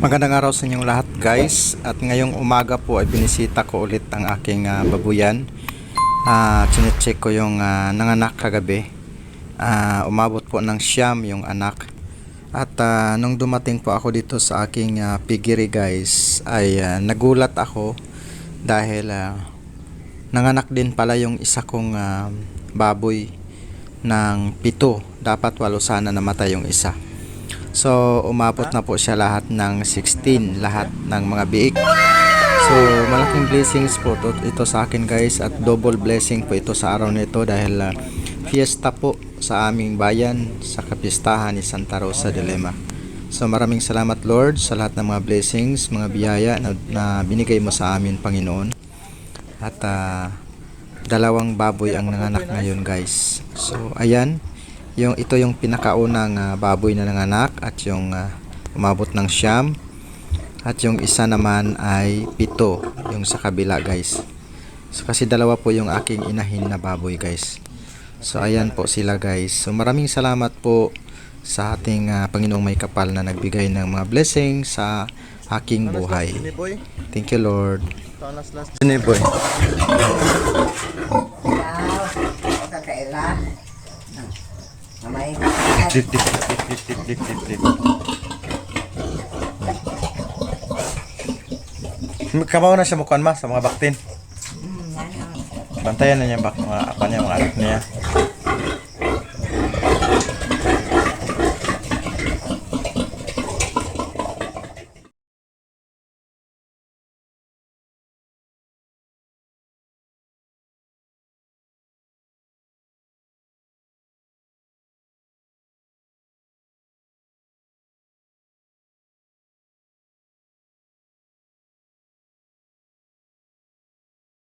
Magandang araw sa inyong lahat guys, at ngayong umaga po ay binisita ko ulit ang aking babuyan. Chinecheck ko yung nanganak kagabi. Umabot po ng siyam yung anak. At nung dumating po ako dito sa aking piggery guys ay nagulat ako dahil nanganak din pala yung isa kong baboy ng 7. Dapat 8 sana, namatay yung isa. So umabot na po siya lahat ng 16, lahat ng mga biik. So malaking blessings po ito sa akin guys, at double blessing po ito sa araw nito dahil fiesta po sa aming bayan sa kapistahan ni Santa Rosa de Lima. So maraming salamat Lord sa lahat ng mga blessings, mga biyaya na binigay mo sa amin Panginoon. At dalawang baboy ang nanganak ngayon guys. So ayan, ito yung pinakaunang baboy na nanganak at yung umabot ng siyam, at yung isa naman ay 7 yung sa kabila guys. So kasi dalawa po yung aking inahin na baboy guys. So ayan po sila guys. So maraming salamat po sa ating Panginoong may kapal na nagbigay ng mga blessing sa aking buhay. Thank you Lord. Boy. Dip. Kabaw na siya mukuan ma sa mga baktin. Bantayan na niya mga apa niya, mga anak niya.